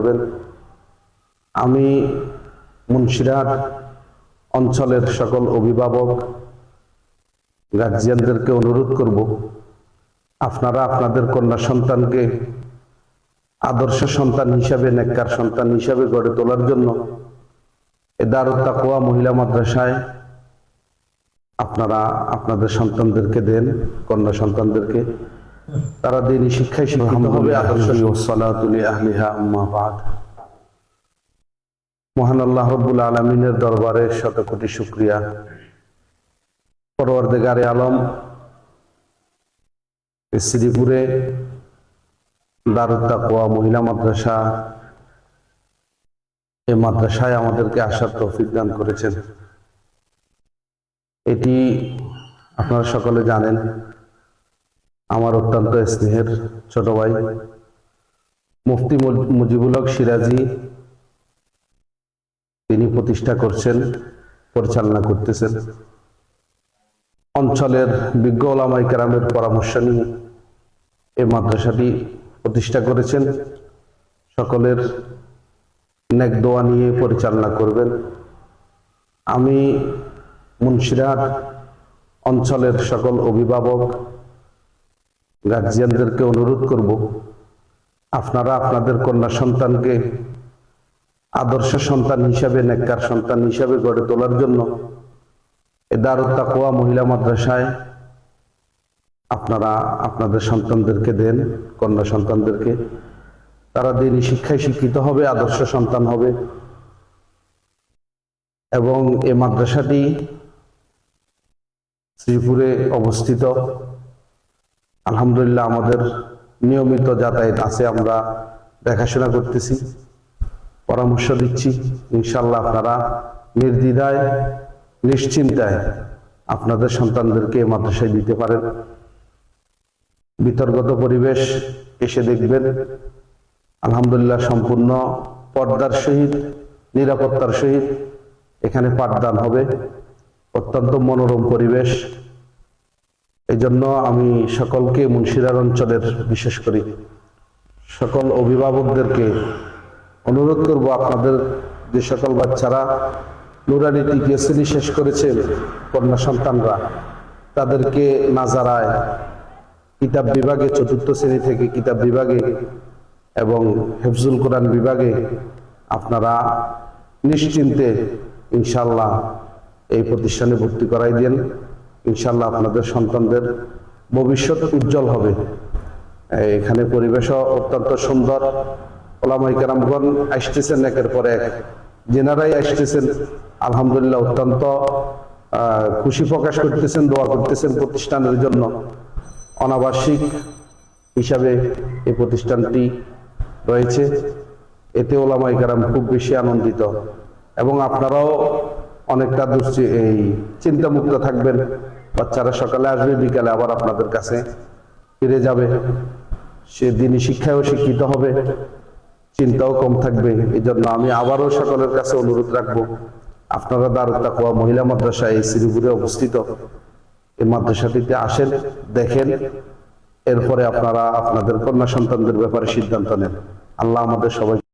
করবেন। আমি মুন্সিরহাট অঞ্চলের সকল অভিভাবক গার্জিয়ানদেরকে অনুরোধ করব, আপনারা আপনাদের কন্যা সন্তানকে আদর্শ সন্তান হিসাবে, নেককার সন্তান হিসাবে গড়ে তোলার জন্য এ দারুত তাকওয়া মহিলা মাদ্রাসায় আপনারা আপনাদের সন্তানদেরকে দেন, কন্যা সন্তানদেরকে। তারা দ্বীনি শিক্ষায় শিক্ষিত হবে, আদর্শনীয়। ওয়াসসালাতু লিআহলিহা আম্মা বা'দ। মহান আল্লাহ রাব্বুল আলামিনের দরবারে শত কোটি শুকরিয়া। পরওয়ারদিগারে আলম শ্রীপুরে দারুত তাকওয়া মহিলা মাদ্রাসা, এই মাদ্রাসায় আমাদেরকে আসার তৌফিক দান করেছেন। এটি আপনারা সকলে জানেন, আমার অত্যন্ত স্নেহের ছোট ভাই মুফতি মুজিবুল হক সিরাজি তিনি প্রতিষ্ঠা করছেন, পরিচালনা করতেছেন। অঞ্চলের বিজ্ঞ ওলামায়ে কেরামের পরামর্শ নিয়ে এই মাদ্রাসাটি প্রতিষ্ঠা করেছেন। সকলের নেক দোয়া নিয়ে পরিচালনা করবেন। আমি মুন্সিরহাট অঞ্চলের সকল অভিভাবক গার্জিয়ানদেরকে অনুরোধ করব, আপনারা আপনাদের কন্যা সন্তানকে আদর্শ সন্তান হিসাবে, নেককার সন্তান হিসাবে গড়ে তোলার জন্য এ দারুত তাকওয়া মহিলা মাদ্রাসায় আপনারা আপনাদের সন্তানদেরকে দেন, কন্যা সন্তানদেরকে। তারা দ্বীনি শিক্ষায় শিক্ষিত হবে, আদর্শ সন্তান হবে। এবং এই মাদ্রাসাটি শ্রীপুরে অবস্থিত। আলহামদুলিল্লাহ আমাদের নিয়মিত যাতায়াত আছে, আমরা দেখাশোনা করতেছি, পরামর্শ দিচ্ছি। ইনশাআল্লাহ আপনারা নির্দ্বিধায়, নিশ্চিন্তায় আপনাদের সন্তানদেরকে এই মাদ্রাসায় দিতে পারেন। বিতর্কত পরিবেশ এসে দেখবেন, আলহামদুলিল্লাহ সম্পূর্ণ পর্দার সহিত, নিরাপত্তার সহিত এখানে পাঠদান হবে। অত্যন্ত মনোরম পরিবেশ। এই জন্য আমি সকলকে, মুন্সিরহাট অঞ্চলের বিশেষ করে সকল অভিভাবকদেরকে অনুরোধ করব, আপনাদের যে সকল বাচ্চারা নুরানি তৃতীয় শ্রেণী শেষ করেছেন, কন্যা সন্তানরা, তাদেরকে নাজারায় কিতাব বিভাগে, চতুর্থ শ্রেণী থেকে কিতাব বিভাগে এবং হিফজুল কোরআন বিভাগে আপনারা নিশ্চিন্তে ইনশাআল্লাহ এই প্রতিষ্ঠানে ভর্তি করাই দেন। ইনশাআল্লাহ আপনাদের সন্তানদের ভবিষ্যৎ উজ্জ্বল হবে। এখানে পরিবেশও অত্যন্ত সুন্দর। ওলামায়ে কেরামগণ আসতেছেন একের পর এক, যেনারাই আসতেছেন আলহামদুলিল্লাহ অত্যন্ত খুশি প্রকাশ করতেছেন, দোয়া করতেছেন প্রতিষ্ঠানের জন্য। অনাবাসিক হিসাবে এই প্রতিষ্ঠানটি রয়েছে, এতে ওলামায়ে কেরাম খুব বেশি আনন্দিত। এবং আপনারাও অনেকটা এই চিন্তামুক্ত থাকবেন। বাচ্চারা সকালে আসবে, বিকালে আবার আপনাদের কাছে ফিরে যাবে। সে দ্বীনি শিক্ষায়ও শিক্ষিত হবে, চিন্তাও কম থাকবে। এই জন্য আমি আবারও সকলের কাছে অনুরোধ রাখবো, আপনারা দারুত তাকওয়া মহিলা মাদ্রাসা এই শ্রীপুরে অবস্থিত, এই মাদ্রাসাটিতে আসেন, দেখেন, এরপরে আপনারা আপনাদের কন্যা সন্তানদের ব্যাপারে সিদ্ধান্ত নেন। আল্লাহ আমাদের সবাই